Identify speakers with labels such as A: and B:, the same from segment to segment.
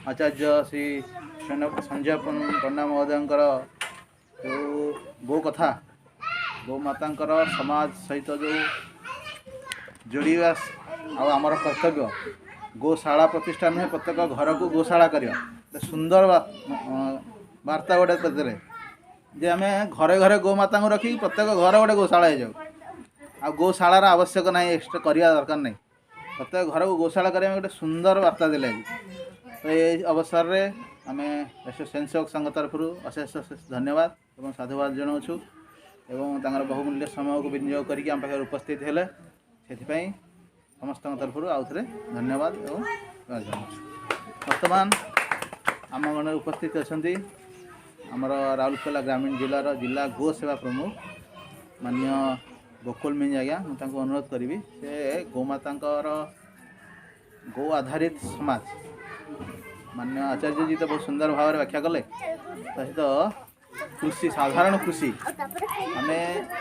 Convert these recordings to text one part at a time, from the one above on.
A: आचार्य श्री संजय पंडा महोदय जो गो कथा गो माता समाज सहित जो जोड़ा आमर कर्तव्य गोशाला प्रतिष्ठा नुहे प्रत्येक घर को गोशाला करवा सुंदर वार्ता गोटे कहते जे आम घरे घरे गो माता रखी प्रत्येक घर गोटे गोशाला हो जाऊ आ गोशालार आवश्यक ना एक्सट्रा करवा दरकार नहीं प्रत्येक घर को गोशाला करने गोटे सुंदर वार्ता दिले तो ये अवसर में आम स्वयंसेवक संघ तरफ अशेष अशेष धन्यवाद और साधुवाद जनाऊँ एवं बहुमूल्य समय को विनियोग करके आम पाखे उपस्थित हेले से समस्त तरफ आउ थे धन्यवाद और वर्तमान आम गण उपस्थित अच्छा आमर राउरकेला ग्रामीण जिलार जिला गो सेवा प्रमुख माननीय गोकुल मिंज आज्ञा मुझे अनुरोध करी से गोमाता गो आधारित समाज माननीय आचार्य जी तो बहुत सुंदर भाव व्याख्या कले सहित कृषि साधारण कृषि आम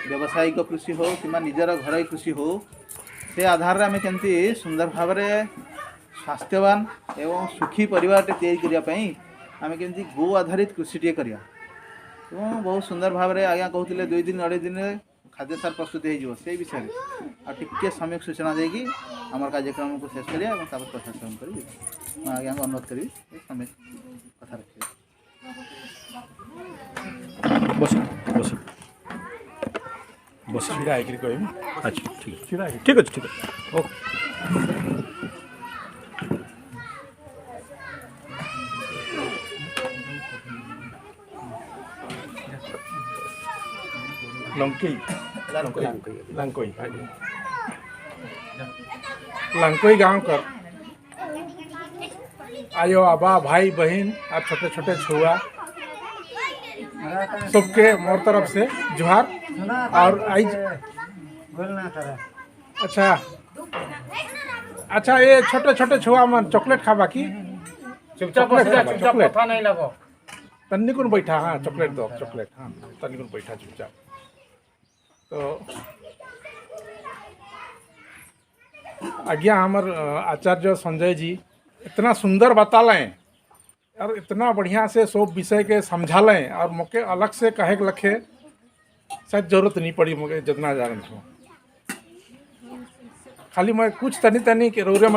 A: व्यावसायिक कृषि हो कि निजर घर कृषि हो से आधार आम केमती सुंदर भाव स्वास्थ्यवान एवं सुखी परिवार करने आम केमती गो आधारित कृषि टे करवा बहुत सुंदर भाव आज्ञा कहते 2 दिन 2.5 दिन खाद्य सार प्रस्तुति हो विषय टे सम्यक सूचना देगी आम कार्यक्रम को शेष करिया प्रशासन करी आज्ञा को अनुरोध करी सम्यक कथा रखिए
B: बस बस बस सीधा आकर कह अच्छा ठीक सीधा ठीक अच्छे ठीक है ओके लंकोई गांव कर आयो आबा भाई बहन और छोटे छोटे छुआ सबके मोर तरफ से जोहार और आई अच्छा अच्छा ये छोटे छोटे छुआ मन चॉकलेट खाबा की चॉकलेट नहीं लगो तन्नी बैठा हाँ चॉकलेट दो चॉकलेट हाँ तन्नी बैठा चुपचाप तो आज्ञा हमार आचार्य संजय जी इतना सुंदर बतालें और इतना बढ़िया से सब विषय के समझा लें और मुझे अलग से कहे के लखे शायद जरूरत नहीं पड़ी मुझे जितना जान छो खाली मैं कुछ तनी तनी के रौरे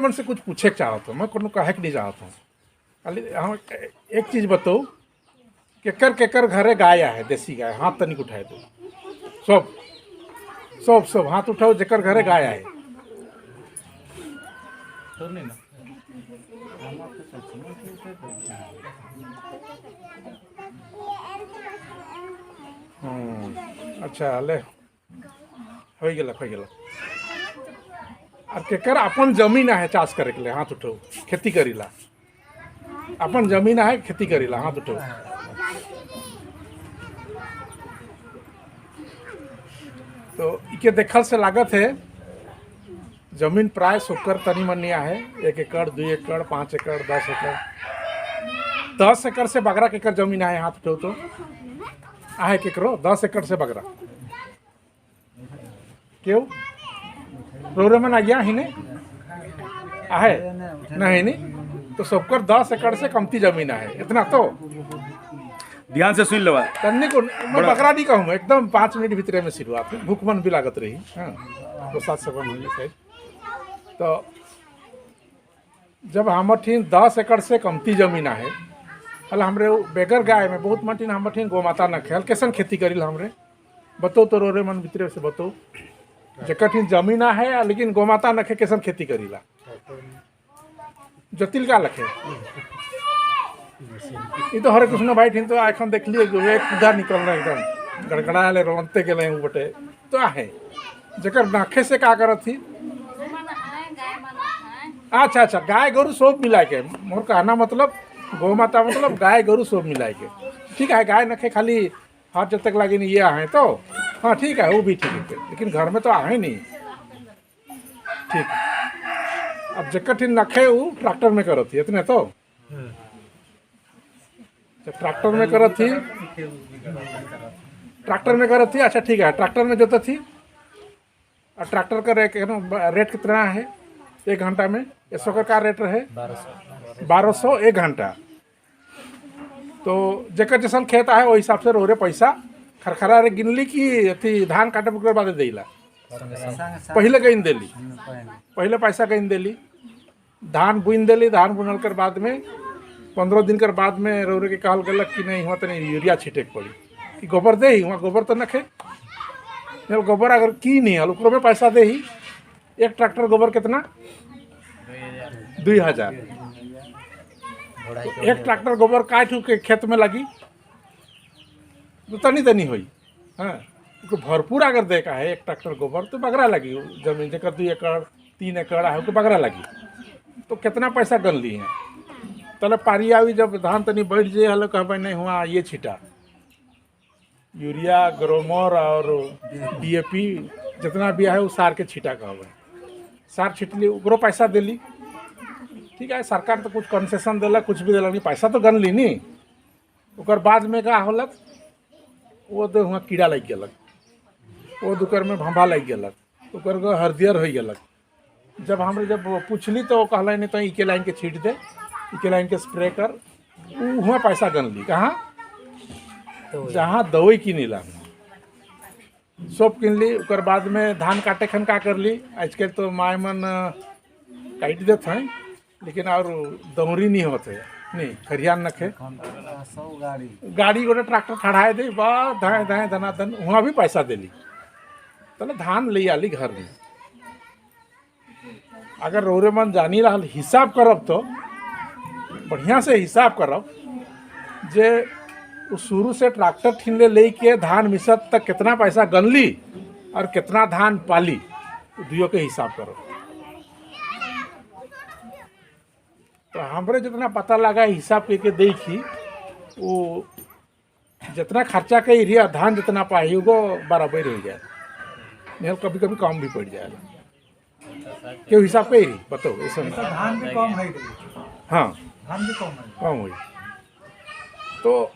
B: मन से कुछ पूछे के चाहता हूँ मैं को कहे के नहीं चाहता हूँ खाली हम एक चीज़ बताओ केकर घरे गाय है देसी गाय हाथ तनिक उठाए दो सब सब सब हाथ उठाओ जेकर घरे गाय है अच्छा ले हो गया और केकर अपन जमीन है चाष करे के लिए हाथ उठाओ खेती करीला अपन जमीन है खेती करीला हाथ उठाओ तो इके देखल से लागत है जमीन प्राय सुकर तनी मनिया है 1 एकड़ 2 एकड़ 5 एकड़ 10 एकड़ 10 एकड़ से बगरा के एकड़ जमीन है हाथ उठो तो आहे केकरो 10 एकड़ से बगरा क्यों रोरे मन आ गया ही ने आहे नहीं नहीं तो सबकर 10 एकड़ से कमती जमीन है इतना तो
C: ध्यान से सुन लो
B: तन्नी को मैं बकरा नहीं कहूँ एकदम 5 मिनट भीतर में शुरुआत भूख मन भी लागत रही हाँ तो 7 सेकंड होंगे शायद तो जब हमर ठीन 10 एकड़ से कमती जमीन है हल हमरे बेगर गाय में बहुत मठिन हमर ठीन गो माता न खेल कैसन खेती करी हमरे बताओ तो रोरे मन भीतर से बताओ जेकर ठीन जमीन है लेकिन गो माता न खे कैसन खेती करीला जटिल का लखे ये तो हरे कृष्ण भाई ठीन तो आखन देख लिए एक पूजा निकल रहा एकदम गड़गड़ा ले रोनते गए बटे तो आहे जकर नाखे से का करत थी अच्छा अच्छा गाय गोरु सब मिला के मोर कहना मतलब गौ माता मतलब गाय गोरु सब मिला के ठीक है गाय नखे खाली हाथ जब तक लगे नहीं ये आहे तो हाँ ठीक है वो भी ठीक है लेकिन घर में तो आहे नहीं ठीक है अब जकर ठीन नखे वो ट्रैक्टर में करत थी इतने तो ट्रैक्टर में करत थी अच्छा ठीक है ट्रैक्टर में जोता थी और ट्रैक्टर का रेट कितना है 1 घंटा में 100 का रेट रहे 1200 एक घंटा। तो जेकर जैसन खेत है वही हिसाब से रोरे पैसा खरखरा रे गिनली कि अथी धान काटे के बाद देला पहले कहीं देली, पहले पैसा कहीं देली, धान बुन देली, धान बुनल कर बाद में 15 दिन कर बाद में रोरे के कहल गलक कि नहीं हुआ तनी यूरिया छीटे के पड़ी कि गोबर दे ही वहाँ गोबर तो नखे गोबर अगर की नहीं हल में पैसा दे ही। एक ट्रैक्टर गोबर कितना 2000। एक ट्रैक्टर गोबर काट के खेत में लगी तो तनी तनी हुई। हाँ भरपूर अगर देखा है एक ट्रैक्टर गोबर तो बगरा लगी जमीन जकर 2 एकड़ 3 एकड़ है बगरा लगी तो कितना पैसा गन ली है। तले पारी आई जब धान तनी बैठ जाए हलो कह नहीं हुआ ये छिटा यूरिया ग्रोमर और DAP जितना भी है वो सार के छिटा कहब सार छिटली ओकरो पैसा दिली। ठीक है सरकार तो कुछ कंसेशन दिला कुछ भी दिला नहीं पैसा तो गन ली नहीं। ओकर बाद में का होलक वो तो वहाँ कीड़ा लग गलक वो दुकर में भंभा लग गलक ओकर हरदियर हो गलक। जब हम जब पूछली तो वो कहला नहीं तो इके लाइन के छीट दे इके लाइन के स्प्रे कर वहाँ पैसा गन ली। कहाँ जहाँ दवाई किनी ला सब किन ली। ओकर बाद में धान काटे खन का कर ली आजकल तो माय मन काट देते हैं लेकिन और दौरी नहीं होते नहीं खरियान नखे गाड़ी गोटे ट्रैक्टर खड़ाए दे बा धाए धाए धना धन वहाँ भी पैसा दिली तले धान ले आली घर में। अगर रोरे मन जानी रहा हिसाब करब तो बढ़िया से हिसाब करब जे शुरू से ट्रैक्टर ठीनले ले के धान मिसत तक कितना पैसा गनली और कितना धान पाली दुयो के हिसाब करो तो हमरे जितना पता लगा हिसाब करके देखी वो जितना खर्चा कही रही धान जितना पाई वो बराबर हो जाए नहीं कभी कभी कम भी पड़ जाएगा क्यों हिसाब कही रही बताओ ऐसा
D: धान भी कम है।
B: हाँ
D: धान भी
B: कम हुई तो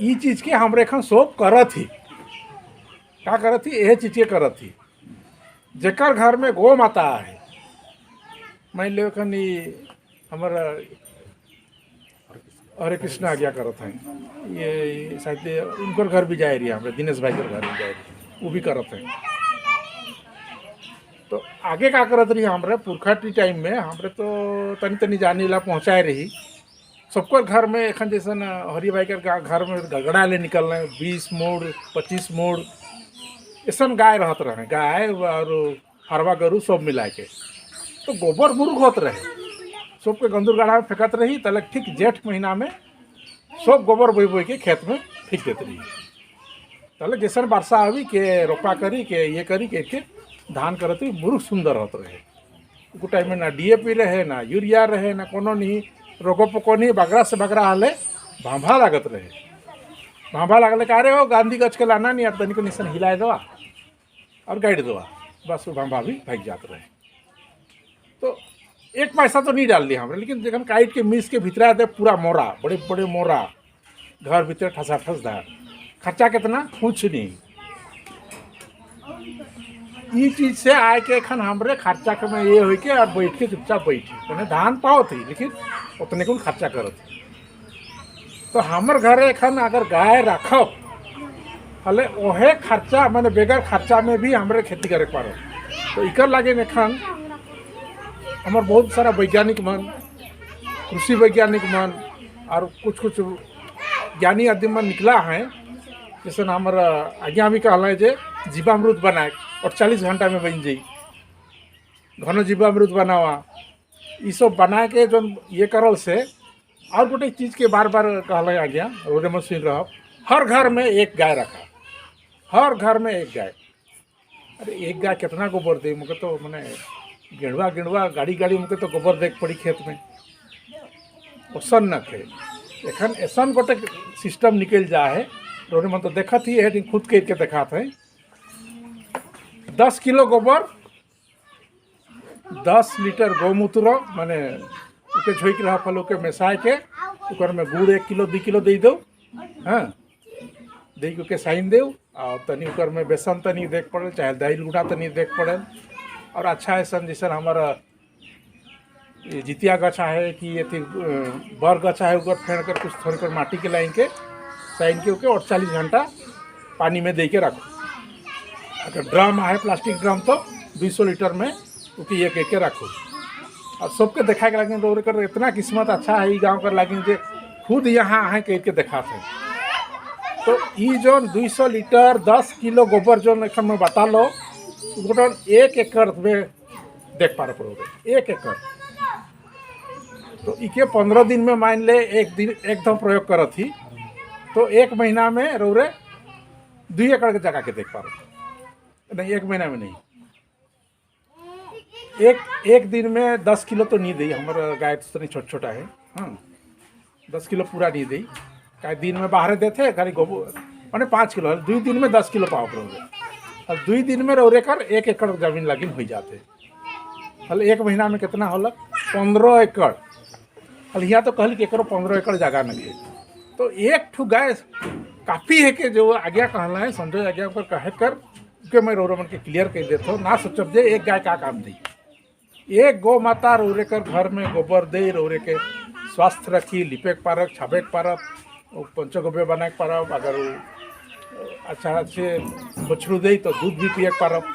B: ये चीज़ के हमरे खन सोप करत थी क्या करत थी यह चीज़ के करत थी जेकर घर में गौ माता है मान लो खन हमारा हरे कृष्ण आज्ञा करत हैं ये शायद उनकर घर भी जाए रही हमारे दिनेश भाई के घर भी जाए रही वो भी करत हैं। तो आगे का करत रही हमारे पुरखा टी टाइम में हमारे तो तनी तनी जाने ला पहुँचाए रही सबको घर में एखन जैसे हरी भाई के घर में गगड़ा ले निकल रहे 20 मोड़ 25 मोड़ ऐसा गाय रहत रहे गाय और हरवा गरु सब मिला के तो गोबर मुर्ग होत रहे सबके गंदूर गाढ़ा में फेंकत रही तलक ठीक जेठ महीना में सब गोबर बोई बोई के खेत में फेंक देते रही तलक जैसे वर्षा आवी के रोपा करी के ये करी के धान करत रही मुर्ग सुंदर होत रहे वो टाइम में ना DAP रहे ना यूरिया रहे ना कोनो नहीं रोगो पको नहीं बगरा से बगरा हाले भांभा लागत रहे भांभा लागले का रे हो गांधी गच के लाना नहीं तनिक को निशन हिलाए दवा और गाइड दवा बस वो भांभा भी भाग जाते रहे। तो एक पैसा तो नहीं डाल दिया हमने लेकिन जखन काट के मिस के भीतरा दे पूरा मोरा बड़े बड़े मोरा घर भीतर ठसा ठस धार खर्चा कितना कुछ नहीं। ये चीज़ से आए के खन हमरे खर्चा के में ये हो के और बैठ के चुपचाप बैठी मैंने धान पाओ थी लेकिन उतने को खर्चा करो थी। तो हमर घरे खन अगर गाय रखो हले ओहे खर्चा मैंने बेगर खर्चा में भी हमरे खेती करे पारो तो इकर लागे में खन हमार बहुत सारा वैज्ञानिक मन कृषि वैज्ञानिक मन और कुछ कुछ ज्ञानी आदि मन निकला है जैसे हमारा आज्ञा भी कहला है जे जीवामृत बनाए और 40 घंटा में बन जाई घनो जीवामृत बनावा ये सब बना के जो ये करल से और गोटे चीज़ के बार बार कहला आज्ञा रोरे में सुन रहा हर घर में एक गाय रखा हर घर में एक गाय। अरे एक गाय कितना गोबर दे मुझे तो मैंने गेड़वा गेड़वा गाड़ी गाड़ी मुझे तो गोबर देख पड़ी खेत में ओसन न थे एखन ऐसा गोटे सिस्टम निकल जाए रोने मन तो देखा थी है खुद के देखा थे 10 किलो गोबर 10 लीटर गौमूत्र माने उके झोंक रहा फल के मिसाए के उकर में गुड़ 1 किलो 2 किलो दे दो हाँ दे के साइन दे और तनी उकर में बेसन तनी देख पड़े चाहे दाल गुड़ा तनी देख पड़े और अच्छा ऐसा जैसे हमारा ये जितिया गछा है कि ये थी बर गछा है, ऊपर फेंक कर कुछ थोड़ी कर माटी के लाइन के साइन के ओके 48 घंटा पानी में दे के रखो। अगर ड्रम है प्लास्टिक ड्रम तो 200 लीटर में ओके ये कह के रखो। और सबके देखा के लगे रोड कर इतना किस्मत अच्छा है गाँव कर लगे जे खुद यहाँ है कह के देखा थे। तो ये जो 200 लीटर 10 किलो गोबर जो एखन में बता लो गोटन 1 एकड़ में देख पा रहे 1 एकड़। तो इके 15 दिन में मान ले एक दिन एकदम प्रयोग करत थी तो 1 महीना में रोरे 2 एकड़ के जगह के देख पा रहे नहीं, 1 महीना में नहीं, एक दिन में 10 किलो तो नहीं दी। हमारा गाय तो नहीं छोटा छोटा है, हाँ 10 किलो पूरा नहीं दी। क्या दिन में बाहर देते खाली गोबर मैंने 5 किलो 2 दिन में 10 किलो पाव करोगे और 2 दिन में रोरे कर 1 एकड़ जमीन लगिन हो जाते। हल 1 महीना में कितना होल 15 एकड़। हल यहाँ तो कहल कि एक 15 एकड़ जगह नहीं है तो एक ठू गाय काफ़ी है कि जो आज्ञा कहना है समझो आज्ञा पर कहे कर के मैं रोरे मन के क्लियर कर देता हूँ ना सोचब जे एक गाय का काम दी। एक गौ माता रोरे कर घर में गोबर दे रोरे के स्वास्थ्य रखी लिपेक पारक छाबेक पारक पंचगव्य बनाए पारब। अगर अच्छा से बछड़ू दे तो दूध भी पिए पारब।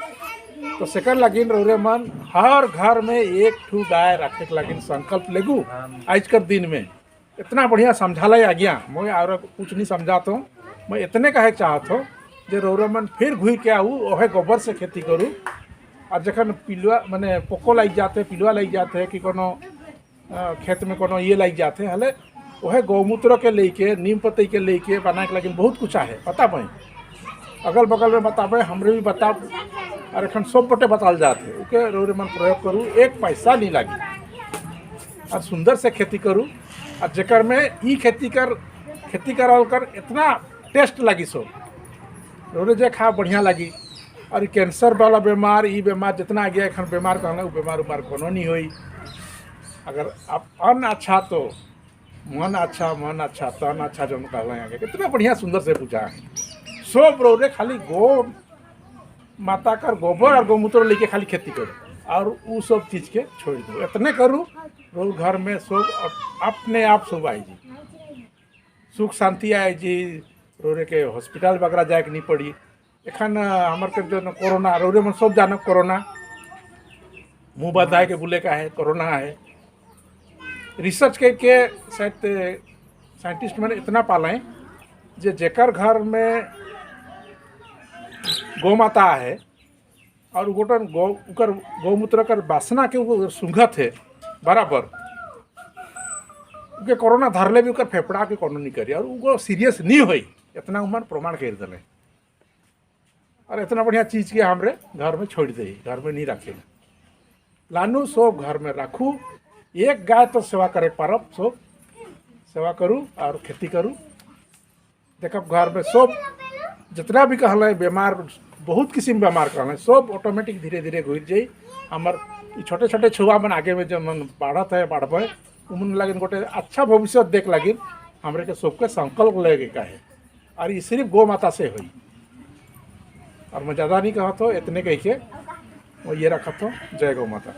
B: तो सेकर लगिन रोरे मन हर घर में एक ठू गाय रखे के लगिन संकल्प लेगू। आज कर दिन में इतना बढ़िया समझाला आ गया मैं और कुछ नहीं समझाता हूँ। मैं इतने कहे चाहता हूँ जो रोरे मन फिर घूर के आऊँ वह गोबर से खेती करूँ। और जखन पिलुआ मैंने पोको लग जाते पिलुआ लग जाते हैं कि कोनो खेत में कोनो ये लग जाते हले वह गौमूत्र के लेके नीम पत्ती के लेके बना के लगे बहुत कुछ है पता पाई अगल बगल में बताबे हमरे भी बता और एखन सब बटे बताल जाते ओके रोरे मन प्रयोग करूँ 1 पैसा नहीं लगी और सुंदर से खेती करूँ। और जेकर में ई खेती करल कर इतना टेस्ट लगी सो रोरे जे खा बढ़िया लगी। और कैंसर वाला बीमार ई बीमार जितना आ गया एखन बीमार कहना वो बीमार उमार कोनो नहीं हुई। अगर आप अन्न अच्छा तो मन अच्छा तन अच्छा जो कहला आगे कितना बढ़िया सुंदर से पूछा है। सब रोरे खाली गो माता कर गोबर और गौमूत्र लेके खाली खेती करो और वो सब चीज़ के छोड़ दो। इतने करूँ रोज घर में सब अपने आप सब आई जी सुख शांति आए जी। रोरे के हॉस्पिटल वगैरह जाए के नहीं पड़ी। एखन हमार के जो कोरोना रोरे में सब जानो कोरोना मुँह बंधाए के बोले का है कोरोना है। रिसर्च करके शायद साइंटिस्ट मैंने इतना पालें जे जेकर घर में गौ माता है और गोटन गौमूत्र कर बासना के वो सूंघत है बराबर उनके कोरोना धरले भी उकर फेफड़ा के कोनो नहीं करी और वो सीरियस नहीं हुई। इतना उम्र प्रमाण कर दिले और इतना बढ़िया चीज़ के हमरे घर में छोड़ दे घर में नहीं रखे लानू सब घर में रखू। एक गाय तो सेवा करे पारब सब सेवा करूँ और खेती करूँ। देखब घर में सब जितना भी कहल बीमार बहुत किस्म बीमार कहल सब ऑटोमेटिक धीरे धीरे घुर जाई। हमार छोटे छोटे छुआ मन आगे में जो मन बढ़त है बढ़बे उमन लगे गोटे अच्छा भविष्य देख लगे हमरे के सबके संकल्प लेके का है और ये सिर्फ गौ माता से हुई। और मैं ज़्यादा नहीं कहता हूँ इतने कह के मैं ये रखा था। जय गौ माता।